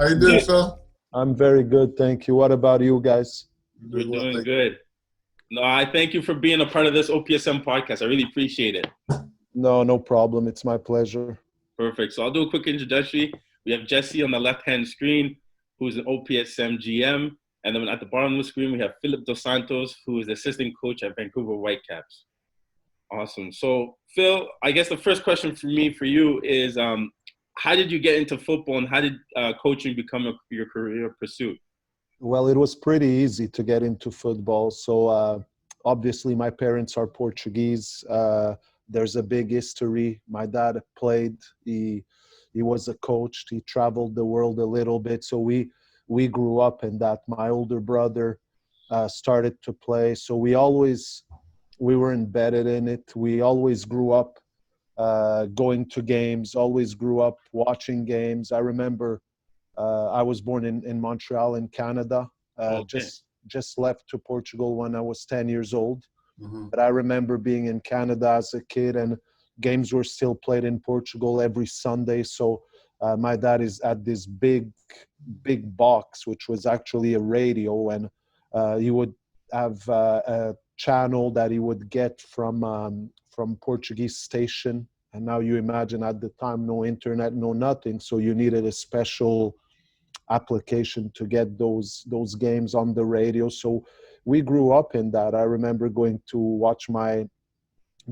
How you doing, Phil? I'm very good, thank you. What about you guys? I'm We're doing well, doing thank you. good. No, I thank you for being a part of this OPSM podcast. I really appreciate it. No, no problem. It's my pleasure. Perfect. So I'll do a quick introductory. We have Jesse on the left-hand screen, who's an OPSM GM. And then at the bottom of the screen, we have Philip Dos Santos, who is the assistant coach at Vancouver Whitecaps. Awesome. So, Phil, I guess the first question for me for you is, how did you get into football and how did coaching become your career pursuit? Well, it was pretty easy to get into football. So obviously, my parents are Portuguese. There's a big history. My dad played. He was a coach. He traveled the world a little bit. So we grew up in that. My older brother started to play. So we were embedded in it. We always grew up going to games. Always grew up watching games. I remember. I was born in Montreal, in Canada. Okay. Just left to Portugal when I was 10 years old. Hmm. But I remember being in Canada as a kid, and games were still played in Portugal every Sunday. So my dad is at this big box, which was actually a radio, and he would have a channel that he would get from Portuguese station. And now you imagine at the time, no internet, no nothing. So you needed a special application to get those games on the radio. So we grew up in that. I remember going to watch my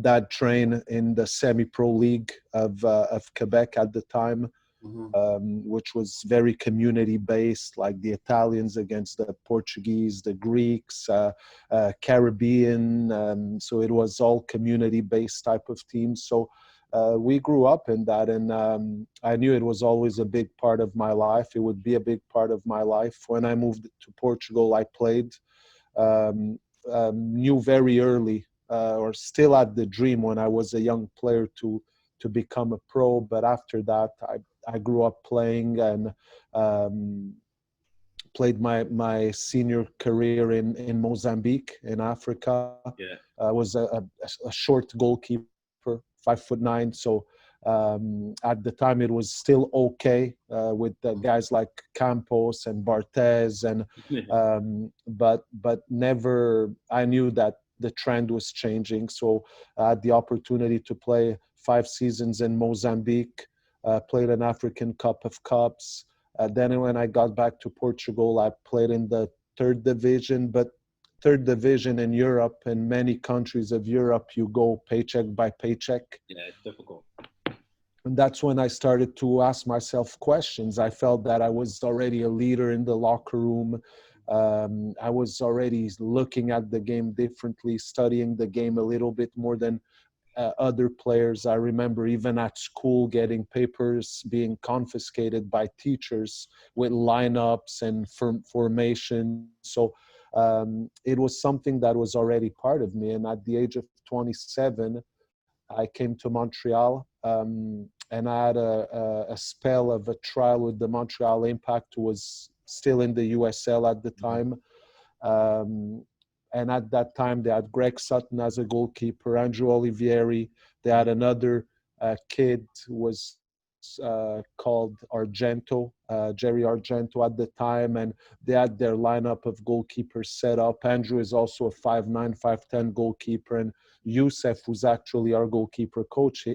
dad train in the semi-pro league of Quebec at the time, Hmm. which was very community-based, like the Italians against the Portuguese, the Greeks, Caribbean. So it was all community-based type of teams. So we grew up in that, and I knew it was always a big part of my life. It would be a big part of my life. When I moved to Portugal, I played. Um, Knew very early, or still had the dream when I was a young player to become a pro. But after that, I grew up playing and um, played my senior career in Mozambique, in Africa. Yeah. I was a short goalkeeper, 5'9". So at the time, it was still okay with guys like Campos and Barthez, and but never. I knew that the trend was changing. So I had the opportunity to play 5 seasons in Mozambique, played an African Cup of Cups. Then when I got back to Portugal, I played in the third division, but third division in Europe, in many countries of Europe, you go paycheck by paycheck. Yeah, it's difficult. And that's when I started to ask myself questions. I felt that I was already a leader in the locker room. I was already looking at the game differently, studying the game a little bit more than other players. I remember even at school getting papers being confiscated by teachers with lineups and formation. So it was something that was already part of me. And at the age of 27, I came to Montreal, and I had a spell of a trial with the Montreal Impact, who was still in the USL at the time. Um, and at that time, they had Greg Sutton as a goalkeeper, Andrew Olivieri. They had another kid who was called Argento, Jerry Argento at the time. And they had their lineup of goalkeepers set up. Andrew is also a 5'9", 5'10" goalkeeper. And Youssef, who's actually our goalkeeper coach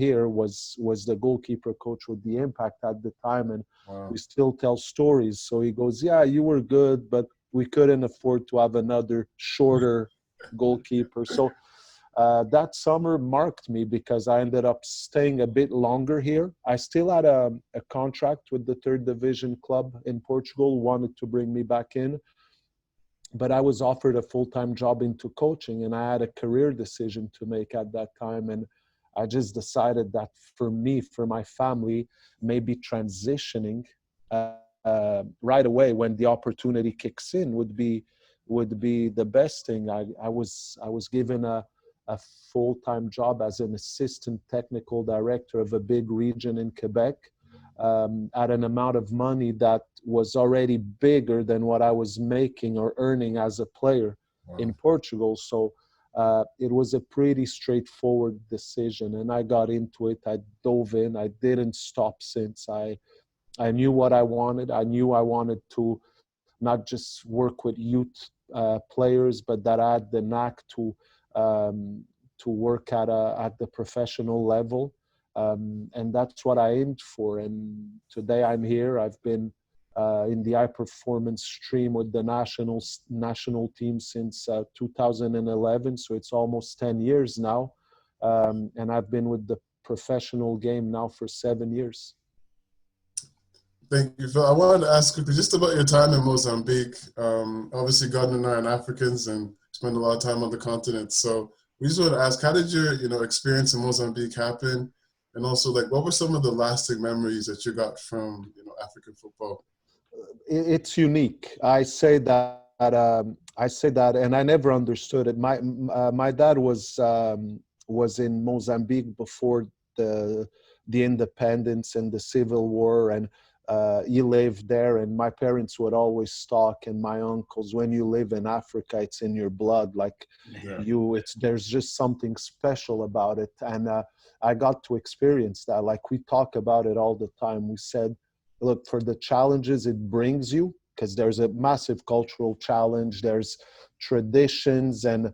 here, was the goalkeeper coach with the Impact at the time. And Wow. we still tell stories. So he goes, yeah, you were good, but we couldn't afford to have another shorter goalkeeper. So that summer marked me because I ended up staying a bit longer here. I still had a contract with the third division club in Portugal, wanted to bring me back in. But I was offered a full-time job into coaching, and I had a career decision to make at that time. And I just decided that for me, for my family, maybe transitioning right away when the opportunity kicks in would be the best thing. I was given a full-time job as an assistant technical director of a big region in Quebec, at an amount of money that was already bigger than what I was making or earning as a player in Portugal. So it was a pretty straightforward decision, and I got into it. I dove in. I didn't stop since. I knew what I wanted. I knew I wanted to not just work with youth players, but that I had the knack um, to work at the professional level, and that's what I aimed for. And today I'm here. I've been in the high performance stream with the national team since 2011, so it's almost 10 years now, and I've been with the professional game now for 7 years. Thank you, Phil. I wanted to ask quickly just about your time in Mozambique. Obviously, Gardner and I are Africans and spend a lot of time on the continent. So we just want to ask, how did your experience in Mozambique happen? And also, like, what were some of the lasting memories that you got from African football? It's unique. I say that, and I never understood it. My dad was in Mozambique before the independence and the civil war, and he lived there. And my parents would always talk, and my uncles, when you live in Africa, it's in your blood. Like there's just something special about it. And I got to experience that. Like, we talk about it all the time. We said, look, for the challenges it brings you, because there's a massive cultural challenge, there's traditions and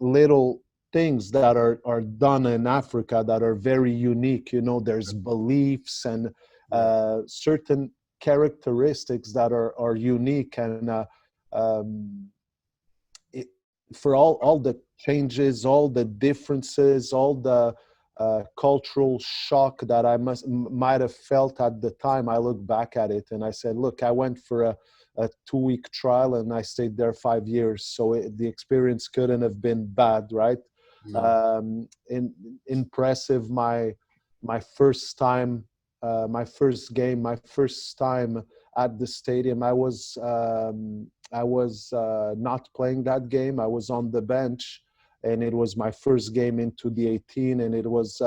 little things that are done in Africa that are very unique. There's beliefs and certain characteristics that are unique, and for all the changes, all the differences, all the cultural shock that I might have felt at the time, I look back at it and I said, look, I went for a 2-week trial and I stayed there 5 years. So the experience couldn't have been bad, right? Impressive. My first time, my first game, my first time at the stadium, I was not playing that game. I was on the bench. And it was my first game into the 18, and it was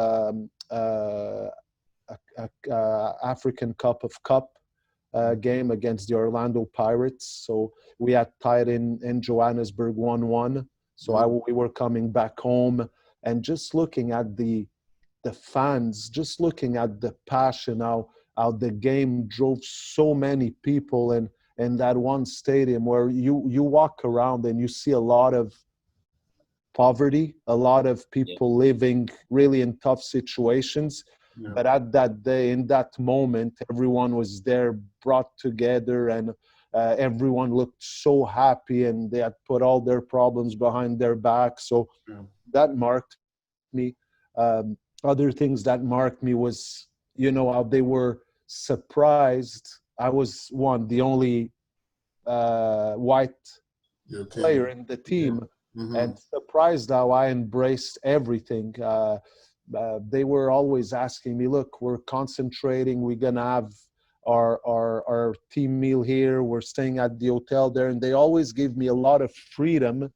African Cup of Cup game against the Orlando Pirates. So we had tied in Johannesburg 1-1. So we were coming back home, and just looking at the fans, just looking at the passion, how the game drove so many people, and that one stadium where you walk around and you see a lot of poverty, a lot of people living really in tough situations. But at that day, in that moment, everyone was there, brought together, and everyone looked so happy, and they had put all their problems behind their back. So that marked me. Other things that marked me was, how they were surprised. I was the only white player in the team. And surprised how I embraced everything. They were always asking me, look, we're concentrating, we're going to have our team meal here, we're staying at the hotel there. And they always give me a lot of freedom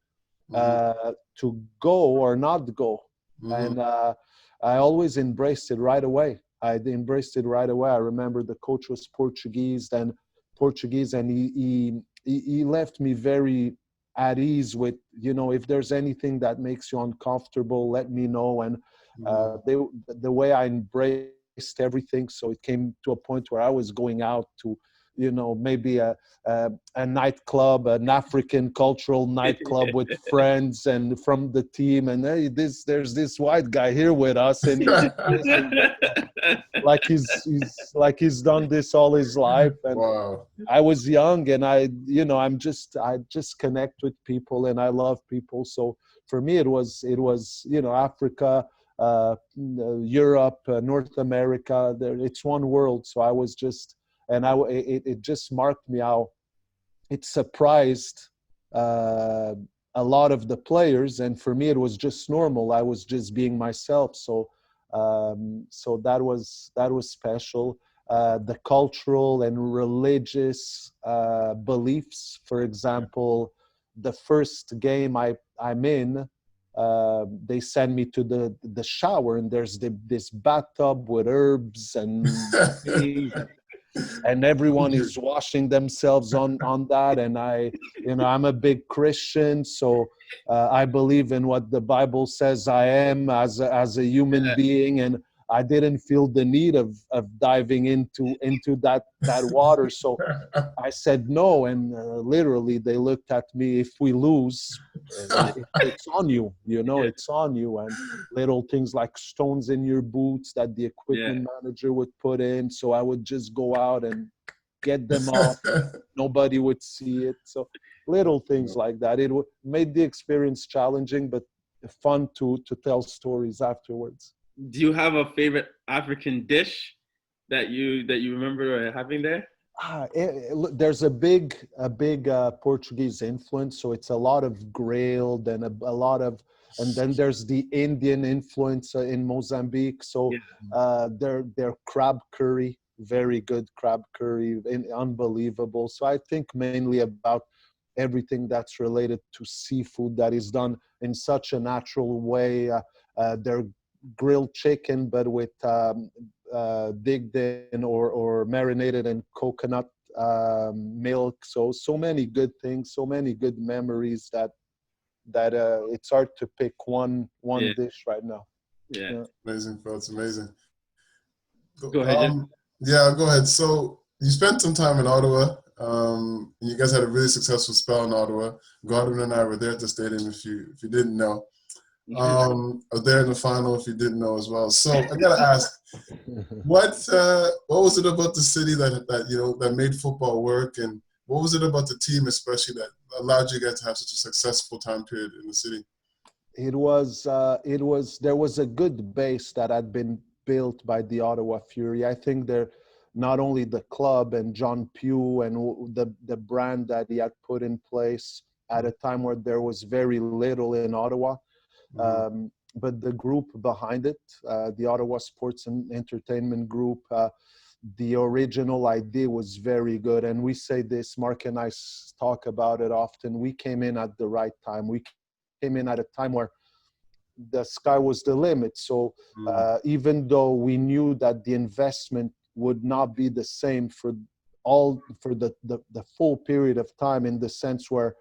to go or not go. And I always embraced it right away. I remember the coach was Portuguese, and he left me very at ease with, if there's anything that makes you uncomfortable, let me know. And the way I embraced everything, so it came to a point where I was going out to, maybe a nightclub, an African cultural nightclub with friends and from the team, and hey, there's this white guy here with us, and he's done this all his life. And I was young, and I just connect with people, and I love people. So for me, it was Africa, Europe, North America. It's one world. So I was just, and it just marked me how it surprised a lot of the players, and for me, it was just normal. I was just being myself. So that was special. The cultural and religious beliefs. For example, the first game I'm in, they send me to the shower, and there's this bathtub with herbs and and everyone is washing themselves on that. And I'm a big Christian, so I believe in what the Bible says I am as a human being, and I didn't feel the need of diving into that water. So I said no, and literally they looked at me. If we lose, it's on you. You know, Yeah. it's on you. And little things like stones in your boots that the equipment manager would put in. So I would just go out and get them off. Nobody would see it. So little things like that. It made the experience challenging, but fun to tell stories afterwards. Do you have a favorite African dish that you remember having there? There's a big Portuguese influence, so it's a lot of grilled and a lot of, and then there's the Indian influence in Mozambique. So their crab curry, very good crab curry, unbelievable. So I think mainly about everything that's related to seafood that is done in such a natural way. Their grilled chicken, but with digged in or marinated in coconut milk. So many good things, so many good memories that it's hard to pick one dish right now. Yeah. Amazing, Phil. It's amazing. Go ahead. Yeah, go ahead. So you spent some time in Ottawa. And you guys had a really successful spell in Ottawa. Gordon and I were there at the stadium. If you didn't know, I was there in the final. If you didn't know as well. So I gotta ask, what was it about the city that made football work, and what was it about the team especially that allowed you guys to have such a successful time period in the city? There was a good base that had been built by the Ottawa Fury. I think they're not only the club and John Pugh and the brand that he had put in place at a time where there was very little in Ottawa, but the group behind it, the Ottawa Sports and Entertainment Group, the original idea was very good. And we say this, Mark and I talk about it often. We came in at the right time. We came in at a time where the sky was the limit. So even though we knew that the investment would not be the same for the full period of time, in the sense where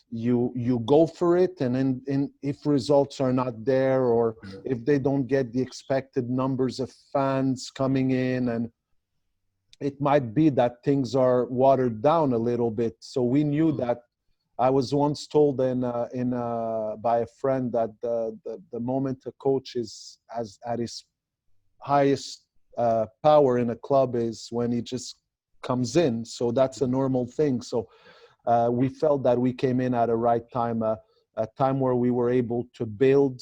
you go for it, and then if results are not there, or if they don't get the expected numbers of fans coming in, and it might be that things are watered down a little bit. So we knew that. I was once told by a friend that the moment a coach is at his highest power in a club is when he just comes in. So that's a normal thing. So we felt that we came in at a right time, a time where we were able to build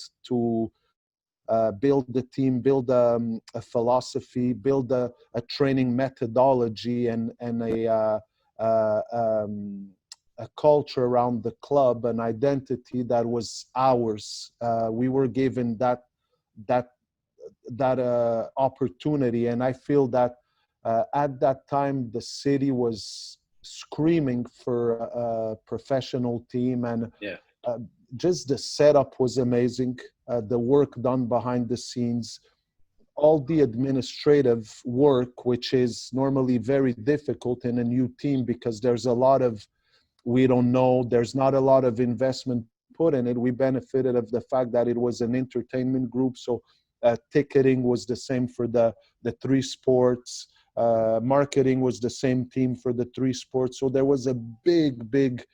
the team, build a philosophy, build a training methodology, and a culture around the club, an identity that was ours. We were given that opportunity, and I feel that at that time the city was screaming for a professional team, and just the setup was amazing. The work done behind the scenes, all the administrative work, which is normally very difficult in a new team because there's a lot of we don't know. There's not a lot of investment put in it. We benefited of the fact that it was an entertainment group. So ticketing was the same for the three sports. Marketing was the same team for the three sports. So there was a big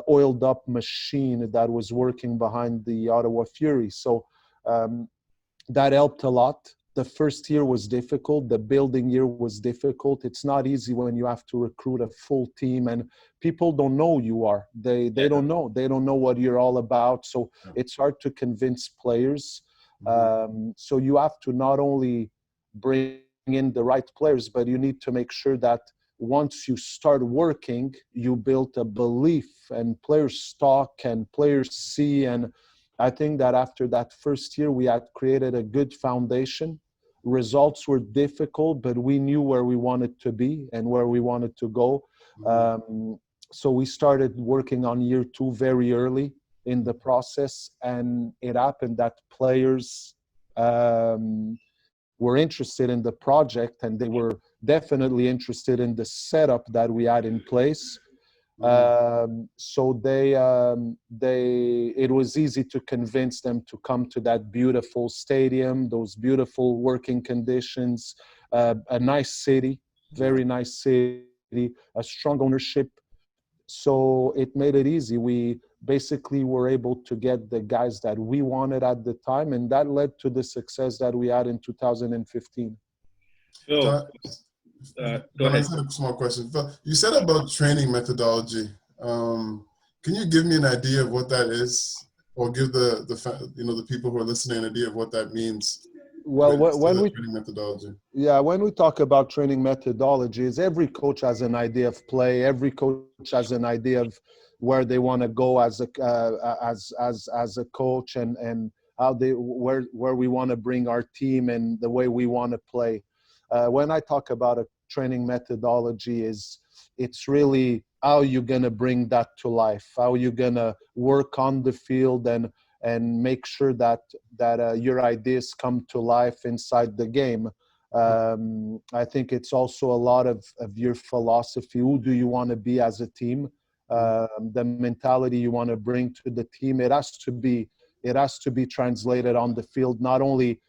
oiled up machine that was working behind the Ottawa Fury. So that helped a lot. The first year was difficult. The building year was difficult. It's not easy when you have to recruit a full team and people don't know who you are. They don't know. They don't know what you're all about. So it's hard to convince players. So you have to not only bring in the right players, but you need to make sure that once you start working, you build a belief and players talk and players see. And I think that after that first year, we had created a good foundation. Results were difficult, but we knew where we wanted to be and where we wanted to go. So we started working on year two very early in the process, and it happened that players were interested in the project, and they were definitely interested in the setup that we had in place. So it was easy to convince them to come to that beautiful stadium, those beautiful working conditions, a nice city, very nice city, a strong ownership. So it made it easy. We basically were able to get the guys that we wanted at the time, and that led to the success that we had in 2015. Phil, go I ahead. just had a small question. You said about training methodology. Can you give me an idea of what that is, or give the people who are listening an idea of what that means? Well, when we training methodology. Yeah, when we talk about training methodologies, every coach has an idea of play. Every coach has an idea of where they want to go as a coach, and how where we want to bring our team and the way we want to play. When I talk about a training methodology, it's really how you're gonna bring that to life, how you're gonna work on the field and make sure that your ideas come to life inside the game. I think it's also a lot of your philosophy. Who do you want to be as a team? The mentality you want to bring to the team. It has to be translated on the field, not only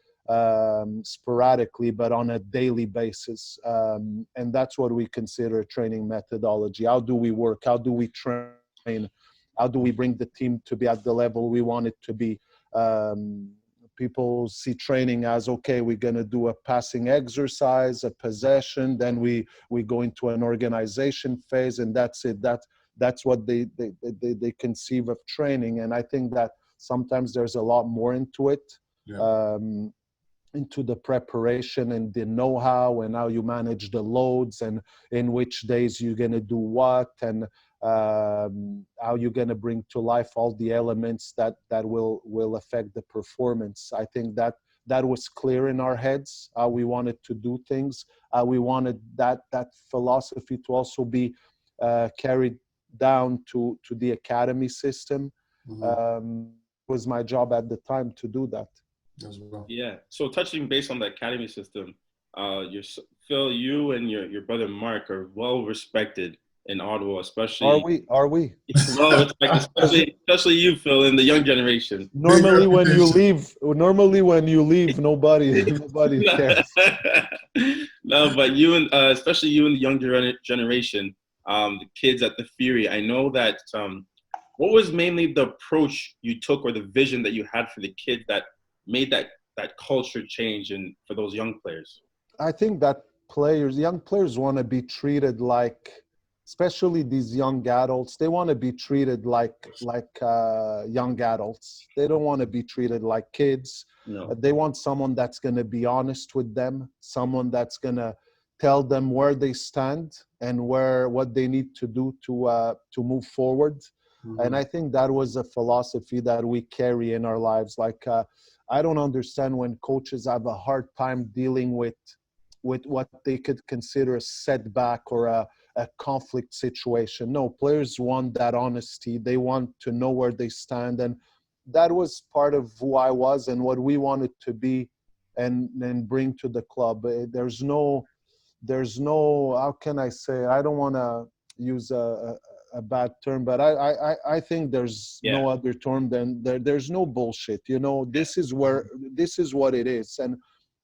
sporadically, but on a daily basis. And that's what we consider training methodology. How do we work? How do we train? How do we bring the team to be at the level we want it to be? People see training as, okay, we're going to do a passing exercise, a possession, then we go into an organization phase, and that's it. That's what they conceive of training. And I think that sometimes there's a lot more into it. Yeah. Into the preparation and the know-how and how you manage the loads and in which days you're going to do what, and how you're going to bring to life all the elements that will affect the performance. I think that was clear in our heads, how we wanted to do things. We wanted that philosophy to also be carried down to the academy system. It was my job at the time to do that. As well. Yeah. So touching base on the academy system, Phil, you and your brother Mark are well respected in Ottawa, especially. Are we? Well respected, especially you, Phil, in the young generation. Normally when you leave, nobody cares. No, but you and especially you and the young generation, the kids at the Fury. I know that. What was mainly the approach you took, or the vision that you had for the kids that made that culture change for those young players? I think that young players want to be treated like, especially these young adults, they want to be treated like young adults. They don't want to be treated like kids. No. They want someone that's going to be honest with them, someone that's going to tell them where they stand and what they need to do to move forward. And I think that was a philosophy that we carry in our lives. Like, I don't understand when coaches have a hard time dealing with what they could consider a setback or a conflict situation. No, players want that honesty. They want to know where they stand. And that was part of who I was and what we wanted to be and bring to the club. There's no, how can I say, I don't want to use a bad term, but I think there's no other term than there's no bullshit. This is what it is. And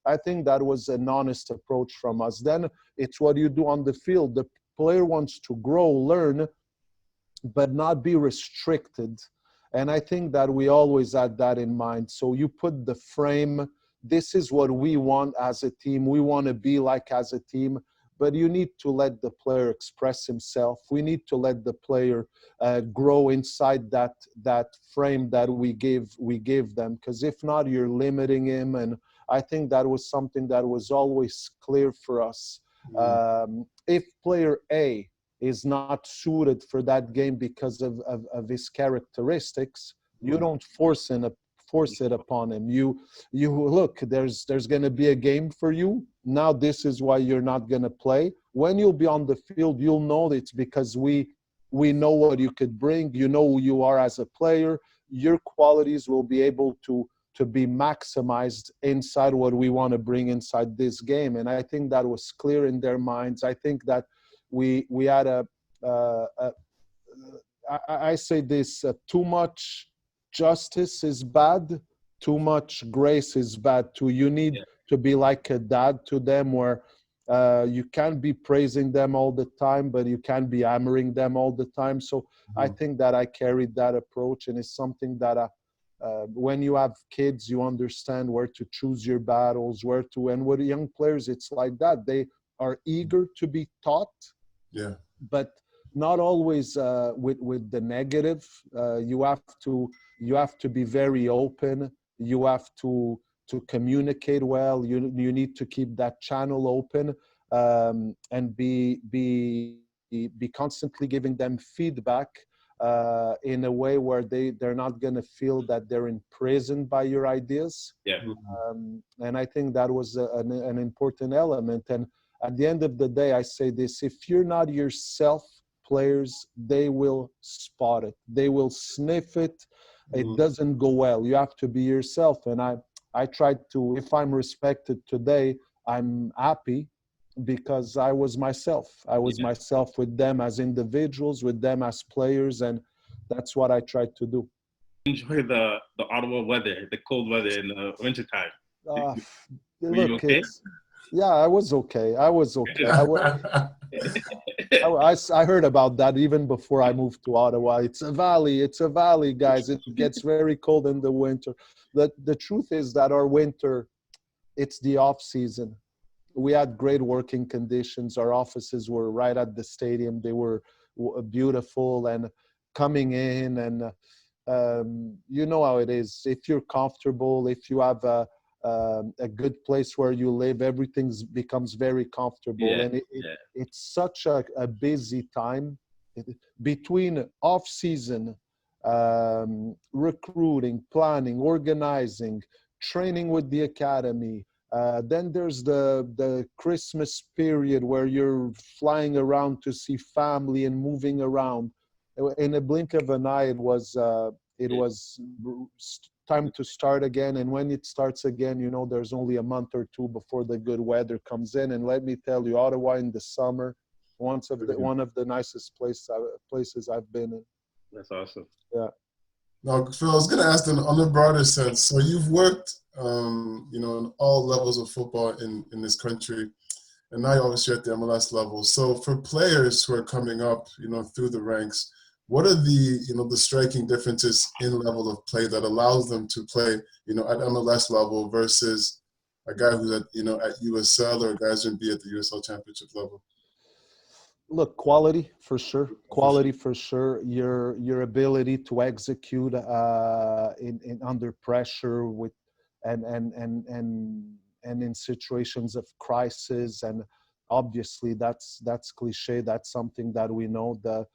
I think that was an honest approach from us. Then it's what you do on the field. The player wants to grow, learn, but not be restricted. And I think that we always had that in mind. So you put the frame, this is what we want as a team. We want to be like as a team. But you need to let the player express himself. We need to let the player grow inside that frame that we gave them. Because if not, you're limiting him. And I think that was something that was always clear for us. If player A is not suited for that game because of his characteristics, you don't force it upon him. You look, there's going to be a game for you. Now this is why you're not going to play. When you'll be on the field, you'll know it's because we know what you could bring. You know who you are as a player. Your qualities will be able to be maximized inside what we want to bring inside this game. And I think that was clear in their minds. I think that we had I say this: too much justice is bad, too much grace is bad too. You need to be like a dad to them, where you can't be praising them all the time, but you can't be hammering them all the time. So I think that I carried that approach, and it's something that when you have kids, you understand where to choose your battles, where to. And with young players, it's like that. They are eager to be taught, but not always with the negative. You have to be very open. You have to communicate well. You need to keep that channel open, and be constantly giving them feedback in a way where they're not going to feel that they're imprisoned by your ideas. And I think that was an important element. And at the end of the day, I say this: if you're not yourself, players, they will spot it. They will sniff it. It doesn't go well. You have to be yourself. And I tried to, if I'm respected today, I'm happy because I was myself. I was myself with them as individuals, with them as players, and that's what I tried to do. Enjoy the Ottawa weather, the cold weather in the wintertime. Were you Look, okay? I was okay. I was okay. I heard about that even before I moved to Ottawa. It's a valley, guys. It gets very cold in the winter. The truth is that our winter, it's the off season. We had great working conditions. Our offices were right at the stadium. They were beautiful, and coming in, and you know how it is. If you're comfortable, if you have a good place where you live, everything becomes very comfortable. And it's such a busy time between off season, recruiting, planning, organizing, training with the academy. Then there's the Christmas period where you're flying around to see family and moving around. In a blink of an eye, it was time to start again. And when it starts again, you know, there's only a month or two before the good weather comes in. And let me tell you, Ottawa in the summer, one of the nicest places I've been in. That's awesome. Yeah. Now, Phil, I was going to ask on a broader sense. So you've worked, you know, in all levels of football in this country, and now you're obviously at the MLS level. So for players who are coming up, you know, through the ranks, what are the striking differences in level of play that allows them to play, you know, at MLS level versus a guy who's at, you know, at USL, or a guy who's going to be at the USL Championship level? Look, quality for sure. Quality for sure. Your ability to execute in under pressure with and in situations of crisis, and obviously that's cliche. That's something that we know. The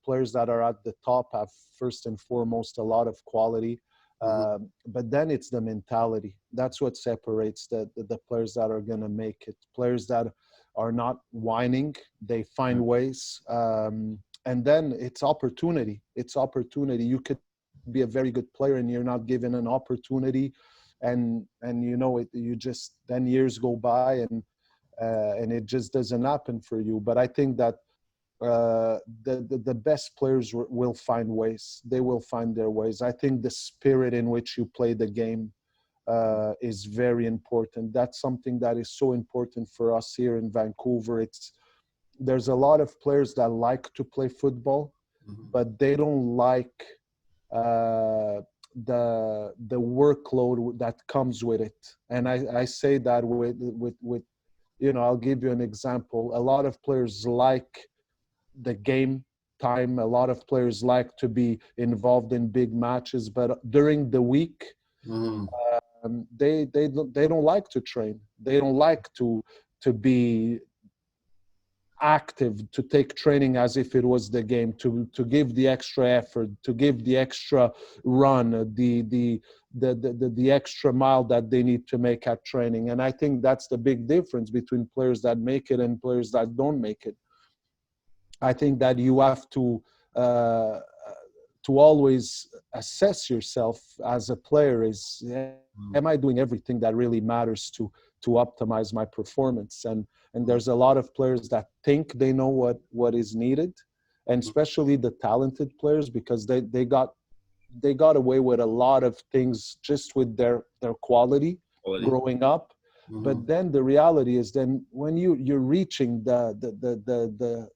players that are at the top have first and foremost a lot of quality. But then it's the mentality. That's what separates the players that are going to make it. Players that are not whining, they find ways. And then it's opportunity. It's opportunity. You could be a very good player and you're not given an opportunity. And you know, then years go by and it just doesn't happen for you. But I think that the best players will find ways. They will find their ways. I think the spirit in which you play the game is very important. That's something that is so important for us here in Vancouver. There's a lot of players that like to play football, but they don't like the workload that comes with it. And I say that with you know, I'll give you an example. A lot of players like the game time. A lot of players like to be involved in big matches, but during the week, they don't like to train. They don't like to be active, to take training as if it was the game, to give the extra effort, to give the extra run, the extra mile that they need to make at training. And I think that's the big difference between players that make it and players that don't make it. I think that you have to always assess yourself as a player. Am I doing everything that really matters to optimize my performance? And there's a lot of players that think they know what is needed, and especially the talented players, because they got away with a lot of things just with their quality growing up. But then the reality is, then when you're reaching the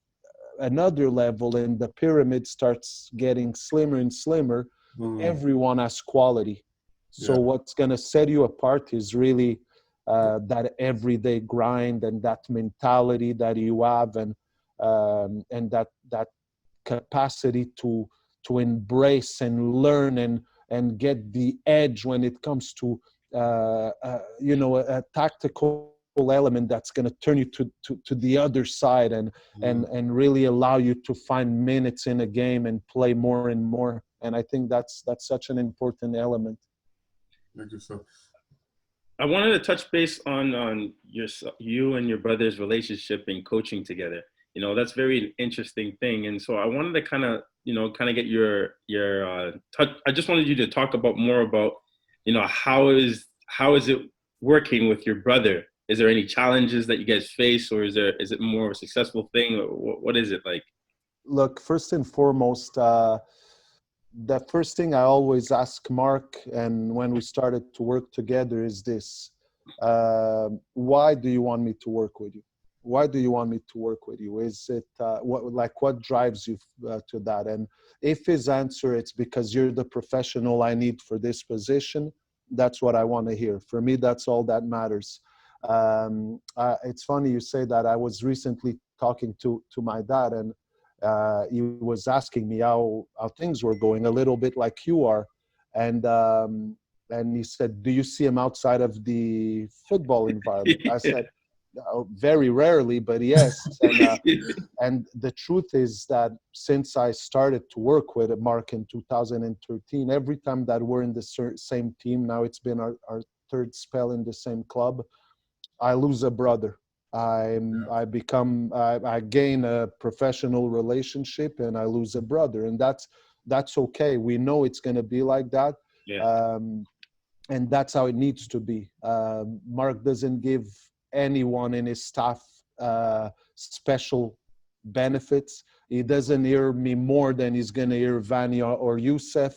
another level and the pyramid starts getting slimmer and slimmer, everyone has quality. So what's going to set you apart is really that everyday grind and that mentality that you have, and that capacity to embrace and learn and get the edge when it comes to a tactical element that's going to turn you to the other side, and really allow you to find minutes in a game and play more and more. And I think that's such an important element. Thank you, sir. I wanted to touch base on you and your brother's relationship in coaching together. That's very interesting thing. And so I wanted to kind of get your touch. I just wanted you to talk about more about, how is it working with your brother? Is there any challenges that you guys face, or is it more of a successful thing, or what is it like? Look, first and foremost, the first thing I always ask Mark, and when we started to work together, is this: why do you want me to work with you? Why do you want me to work with you? Is it what drives you to that? And if his answer it's because you're the professional I need for this position, that's what I want to hear. For me, that's all that matters. It's funny you say that. I was recently talking to my dad, and he was asking me how things were going, a little bit like you are, and he said, "Do you see him outside of the football environment?" I said, "Very rarely, but yes." And the truth is that since I started to work with Mark in 2013, every time that we're in the same team, now it's been our third spell in the same club, I lose a brother. I gain a professional relationship, and I lose a brother, and that's okay. We know it's going to be like that. And that's how it needs to be. Mark doesn't give anyone in his staff special benefits. He doesn't hear me more than he's going to hear Vanya or Youssef.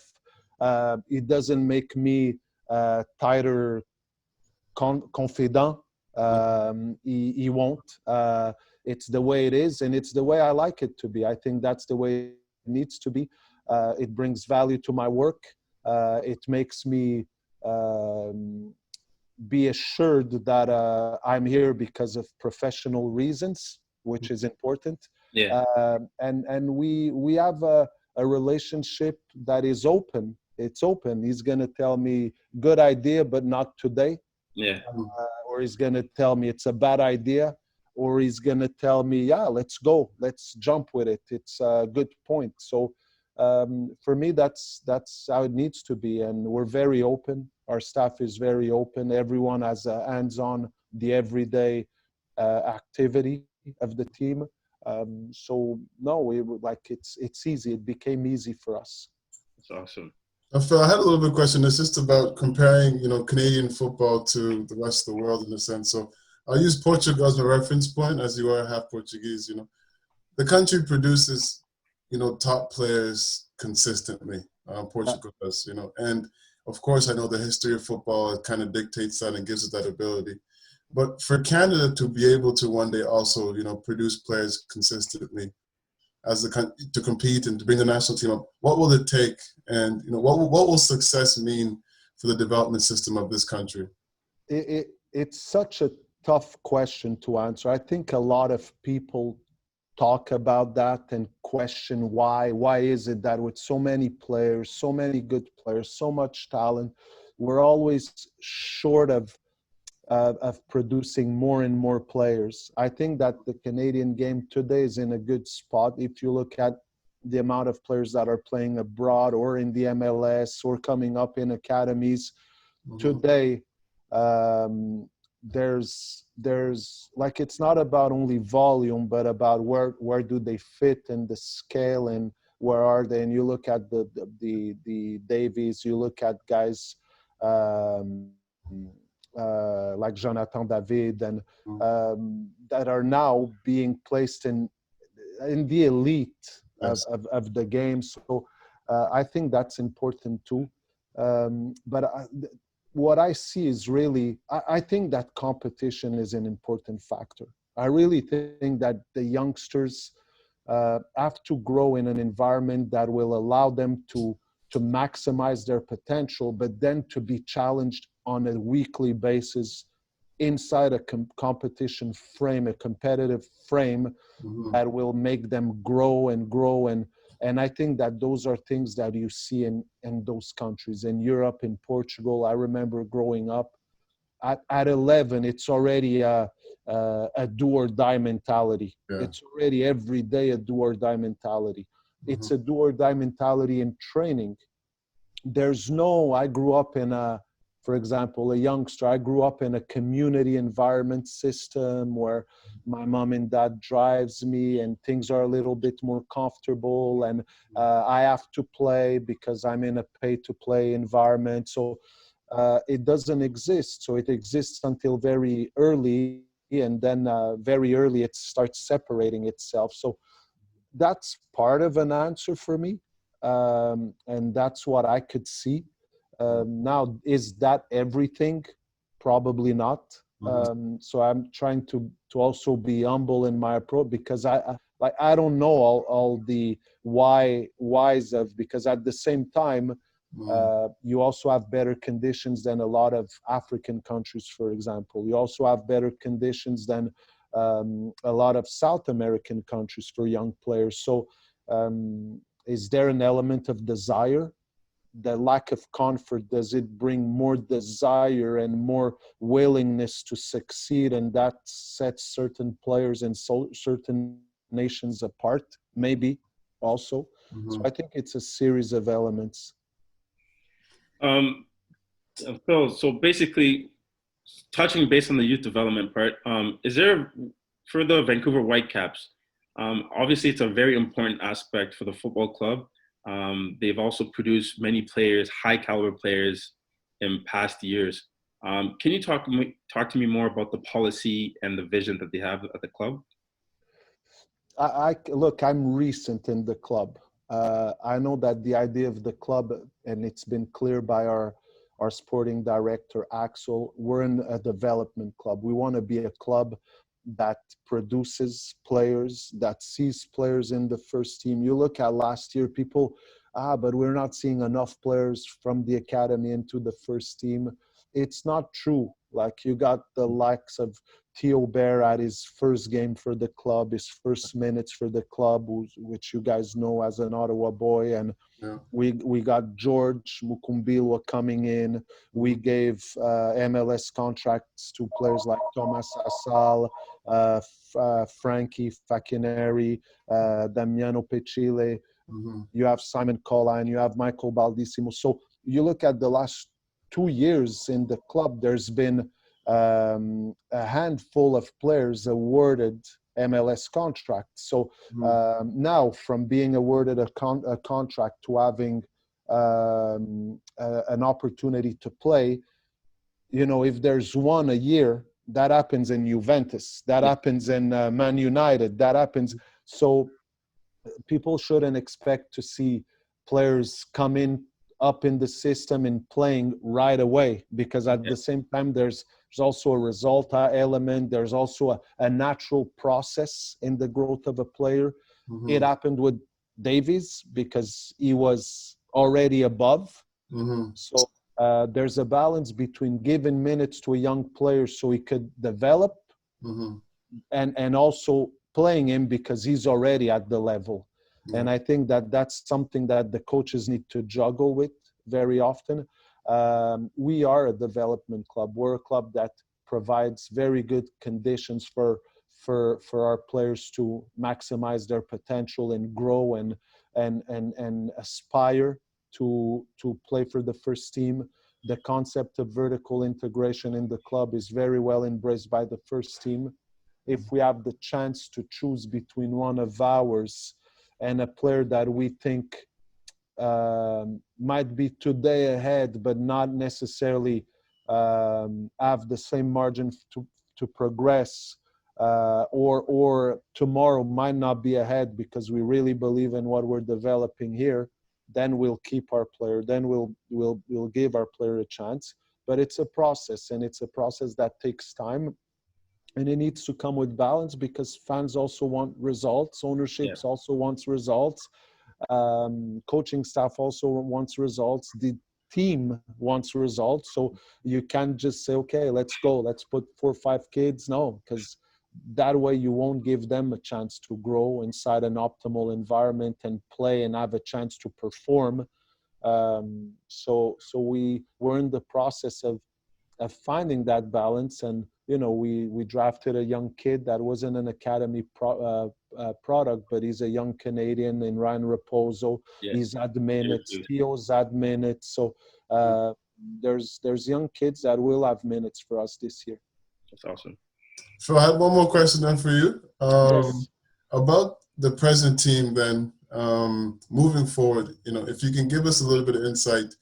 He doesn't make me tighter confidant. He won't. It's the way it is, and it's the way I like it to be. I think that's the way it needs to be. It brings value to my work. It makes me be assured that I'm here because of professional reasons, which is important. And we have a relationship that is open. It's open. He's going to tell me, good idea, but not today. Or he's going to tell me it's a bad idea, or he's going to tell me, yeah, let's go, let's jump with it. It's a good point. So for me, that's how it needs to be. And we're very open. Our staff is very open. Everyone has a hands-on the everyday activity of the team. So no, it's easy. It became easy for us. That's awesome. Phil, I had a little bit of question. It's just about comparing, Canadian football to the rest of the world in a sense. So I'll use Portugal as a reference point, as you are half Portuguese. The country produces, top players consistently. Portugal does, and of course, I know the history of football kind of dictates that and gives us that ability. But for Canada to be able to one day also, produce players consistently to compete and to bring the national team up, what will it take? And, what will success mean for the development system of this country? It's such a tough question to answer. I think a lot of people talk about that and question why is it that with so many players, so many good players, so much talent, we're always short of producing more and more players. I think that the Canadian game today is in a good spot. If you look at the amount of players that are playing abroad or in the MLS or coming up in academies today, there's like, it's not about only volume, but about where do they fit in the scale and where are they. And you look at the Davies, you look at guys like Jonathan David, and that are now being placed in the elite of the game. So I think that's important too. What I see is really, I think that competition is an important factor. I really think that the youngsters have to grow in an environment that will allow them to maximize their potential, but then to be challenged on a weekly basis inside a competition frame, a competitive frame that will make them grow and grow. And I think that those are things that you see in those countries, in Europe, in Portugal. I remember growing up at 11, it's already a do or die mentality. Yeah. It's already every day a do or die mentality. It's a do or die mentality in training. I grew up in for example, a youngster, I grew up in a community environment system where my mom and dad drives me and things are a little bit more comfortable, and I have to play because I'm in a pay to play environment. So it doesn't exist. So it exists until very early, and then very early it starts separating itself. So that's part of an answer for me, and that's what I could see. Now, is that everything? Probably not. So I'm trying to also be humble in my approach, because I don't know all the whys of, because at the same time you also have better conditions than a lot of African countries, for example. You also have better conditions than a lot of South American countries for young players. So is there an element of desire? The lack of comfort, does it bring more desire and more willingness to succeed, and that sets certain players and certain nations apart? Maybe also. So I think it's a series of elements. Phil, so basically, touching base on the youth development part, is there, for the Vancouver Whitecaps, obviously it's a very important aspect for the football club. They've also produced many players, high caliber players, in past years. Can you talk to me more about the policy and the vision that they have at the club? Look, I'm recent in the club. I know that the idea of the club, and it's been clear by our sporting director, Axel, we're in a development club. We want to be a club that produces players, that sees players in the first team. You look at last year, people, but we're not seeing enough players from the academy into the first team. It's not true. Like, you got the likes of Theo Bear at his first game for the club, his first minutes for the club, which you guys know as an Ottawa boy. And we got George Mukumbilwa coming in. We gave MLS contracts to players like Thomas Assal, Frankie Faccineri, Damiano Pecile. You have Simon Colline, you have Michael Baldissimo. So you look at the last 2 years in the club, there's been a handful of players awarded MLS contracts. So now, from being awarded a contract to having an opportunity to play, you know, if there's one a year, that happens in Juventus, that happens in Man United, that happens. So people shouldn't expect to see players come in up in the system and playing right away, because at the same time there's also a result element. There's also a natural process in the growth of a player. It happened with Davies because he was already above. So there's a balance between giving minutes to a young player so he could develop, and also playing him because he's already at the level. And I think that that's something that the coaches need to juggle with very often. We are a development club. We're a club that provides very good conditions for our players to maximize their potential and grow and aspire to play for the first team. The concept of vertical integration in the club is very well embraced by the first team. If we have the chance to choose between one of ours and a player that we think might be today ahead, but not necessarily have the same margin to progress, or tomorrow might not be ahead because we really believe in what we're developing here, then we'll keep our player, then we'll give our player a chance. But it's a process, and it's a process that takes time, and it needs to come with balance because fans also want results, ownerships also wants results, coaching staff also wants results, the team wants results. So you can't just say, okay, let's go, let's put 4 or 5 kids. No, because that way you won't give them a chance to grow inside an optimal environment and play and have a chance to perform. So we're in the process of finding that balance. And we drafted a young kid that wasn't an academy product, but he's a young Canadian in Ryan Raposo. He's had minutes, Theo's had minutes. So there's young kids that will have minutes for us this year. That's awesome. So I had one more question then for you. Yes. About the present team then, moving forward, if you can give us a little bit of insight,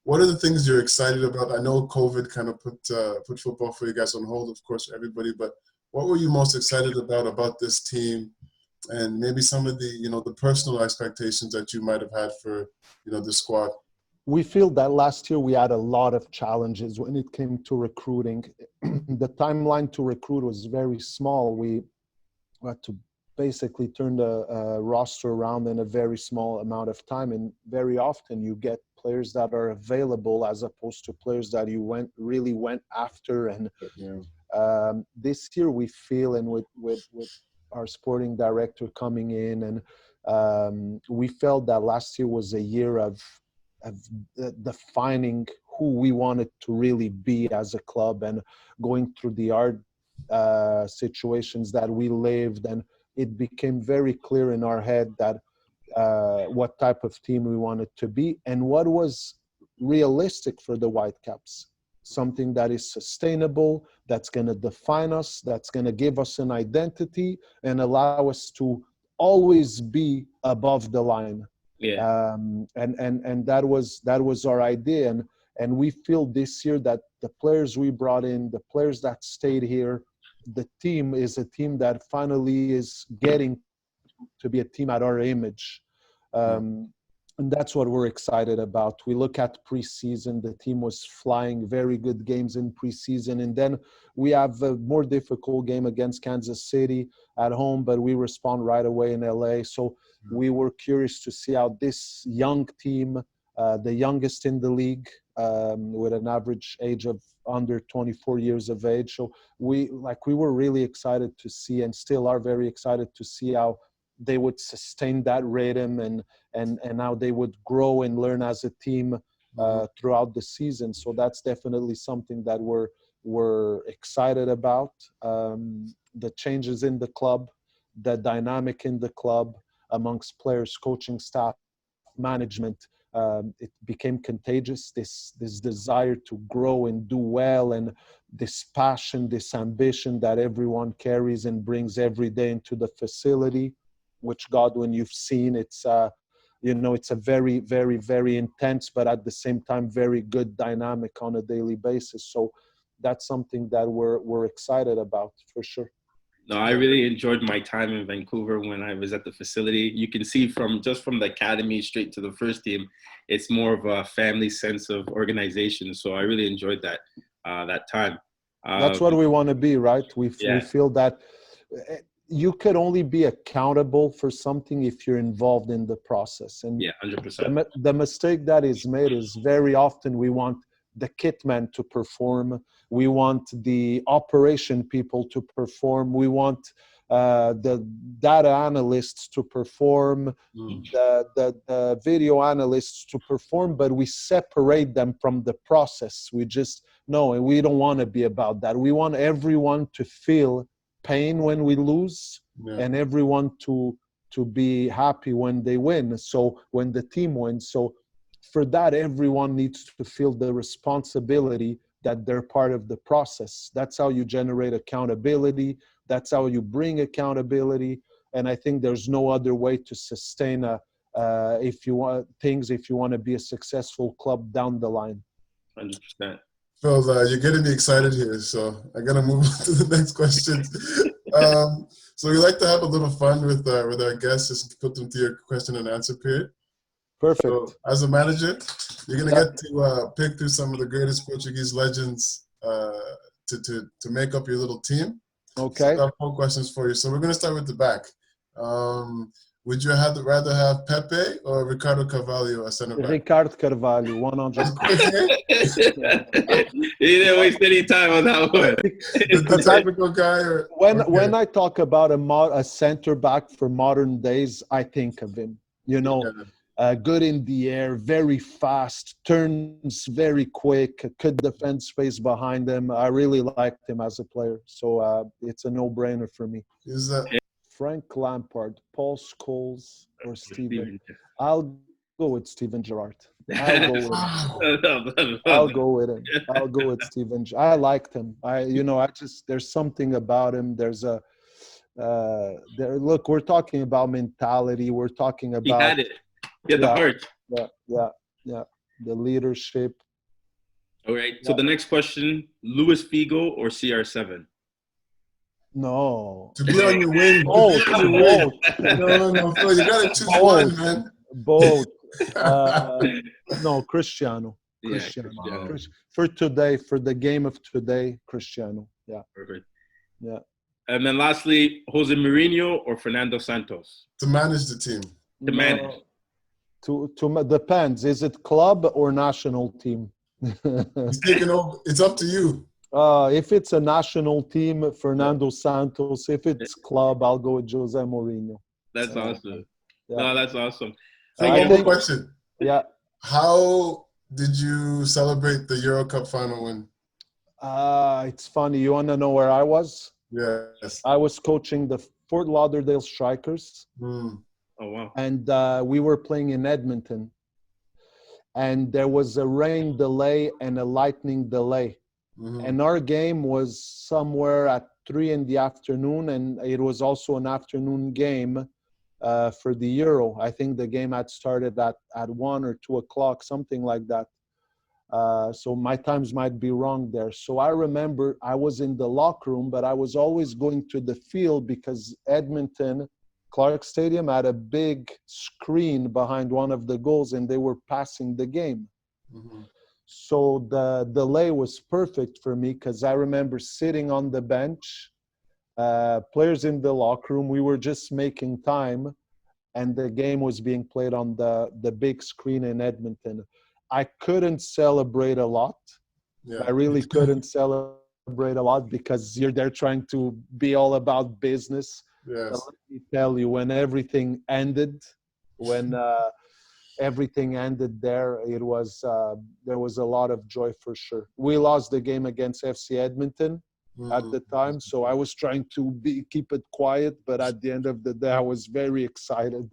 what are the things you're excited about? I know COVID kind of put football for you guys on hold, of course, for everybody, but what were you most excited about this team, and maybe some of the, the personal expectations that you might have had for, the squad? We feel that last year we had a lot of challenges when it came to recruiting. The timeline to recruit was very small. We had to basically turn the roster around in a very small amount of time, and very often you get players that are available as opposed to players that you really went after. And this year we feel, and with our sporting director coming in, and we felt that last year was a year of defining who we wanted to really be as a club, and going through the hard situations that we lived, and it became very clear in our head that what type of team we wanted to be and what was realistic for the Whitecaps. Something that is sustainable, that's going to define us, that's going to give us an identity and allow us to always be above the line. And that was our idea. And we feel this year that the players we brought in, the players that stayed here, the team is a team that finally is getting to be a team at our image. And that's what we're excited about. We look at preseason, the team was flying, very good games in preseason. And then we have a more difficult game against Kansas City at home, but we respond right away in LA. So we were curious to see how this young team, the youngest in the league, with an average age of under 24 years of age. So we were really excited to see, and still are very excited to see how they would sustain that rhythm and how they would grow and learn as a team throughout the season. So that's definitely something that we're excited about. The changes in the club, the dynamic in the club amongst players, coaching staff, management, it became contagious, this desire to grow and do well, and this passion, this ambition that everyone carries and brings every day into the facility, which, Godwin, you've seen. It's it's a very, very, very intense, but at the same time very good dynamic on a daily basis. So that's something that we're excited about for sure. No, I really enjoyed my time in Vancouver when I was at the facility. You can see from the academy straight to the first team, it's more of a family sense of organization. So I really enjoyed that time. That's what we want to be, right? We feel that you could only be accountable for something if you're involved in the process. And 100%. The mistake that is made is very often we want the kit man to perform. We want the operation people to perform. We want the data analysts to perform, the video analysts to perform, but we separate them from the process. We just know, and we don't want to be about that. We want everyone to feel pain when we lose, and everyone to be happy when they win. So when the team wins. So for that, everyone needs to feel the responsibility that they're part of the process. That's how you generate accountability. That's how you bring accountability. And I think there's no other way to sustain if you want to be a successful club down the line. 100%. Phil, you're getting me excited here, so I gotta move on to the next question. So we like to have a little fun with our guests, just put them through your question and answer period. Perfect. So as a manager, you're gonna get to pick through some of the greatest Portuguese legends to make up your little team. Okay. So I have 4 questions for you. So we're gonna start with the back. Would you rather have Pepe or Ricardo Carvalho as center back? Ricardo Carvalho, 100%. He didn't waste any time on that one. The technical guy, or when I talk about a center back for modern days, I think of him. You know, good in the air, very fast, turns very quick, could defend space behind him. I really liked him as a player, so it's a no-brainer for me. Is that Frank Lampard, Paul Scholes, or Steven? I'll go with Steven Gerrard. I'll go with him. I'll go with Steven. I liked him. There's something about him. There's a look, we're talking about mentality. We're talking about. He had it. He had the heart. Yeah. The leadership. All right. So the next question: Luis Figo or CR7? No. To be on your wing. Both. No, Phil, you gotta choose one, man. Both. No, Cristiano. Yeah, Cristiano. For today, for the game of today, Cristiano. Yeah. Perfect. Yeah. And then lastly, Jose Mourinho or Fernando Santos? To manage the team. To manage. Depends. Is it club or national team? He's taking over. It's up to you. If it's a national team, Fernando Santos. If it's club, I'll go with Jose Mourinho. That's awesome. Yeah. No, that's awesome. So one more question. Yeah. How did you celebrate the Euro Cup final win? It's funny. You want to know where I was? Yes. I was coaching the Fort Lauderdale Strikers. Mm. Oh, wow. And we were playing in Edmonton. And there was a rain delay and a lightning delay. Mm-hmm. And our game was somewhere at 3 in the afternoon, and it was also an afternoon game for the Euro. I think the game had started at 1 or 2 o'clock, something like that. So my times might be wrong there. So I remember I was in the locker room, but I was always going to the field because Edmonton, Clark Stadium had a big screen behind one of the goals, and they were passing the game. Mm-hmm. So the delay was perfect for me because I remember sitting on the bench, players in the locker room. We were just making time, and the game was being played on the big screen in Edmonton. I couldn't celebrate a lot. Yeah. I really couldn't celebrate a lot because you're there trying to be all about business. Yes. But let me tell you, when everything ended, everything ended there, it was there was a lot of joy for sure. We lost the game against FC Edmonton at the time, so I was trying to keep it quiet, but at the end of the day I was very excited,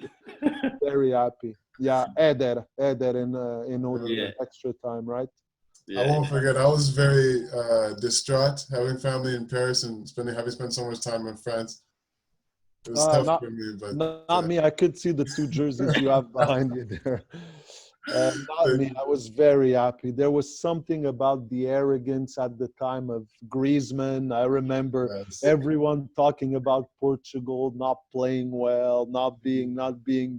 very happy. Yeah, Eder in order extra time, right? Yeah. I won't forget, I was very distraught having family in Paris and having spent so much time in France. It was tough for me, but not me. I could see the 2 jerseys you have behind you there. Not me. I was very happy. There was something about the arrogance at the time of Griezmann. I remember everyone talking about Portugal not playing well, not being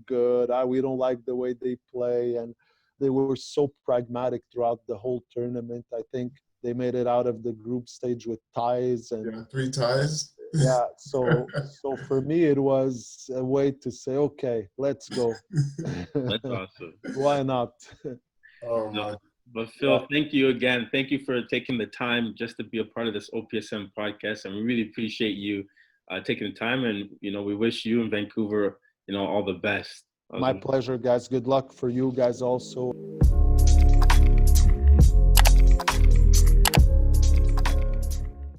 good. We don't like the way they play, and they were so pragmatic throughout the whole tournament. I think they made it out of the group stage with ties and 3 ties. Yeah, so for me it was a way to say, okay, let's go. That's awesome. Why not? Oh my! But Phil, thank you again. Thank you for taking the time just to be a part of this OPSM podcast, and we really appreciate you taking the time. And we wish you in Vancouver, all the best. My pleasure, guys. Good luck for you guys also.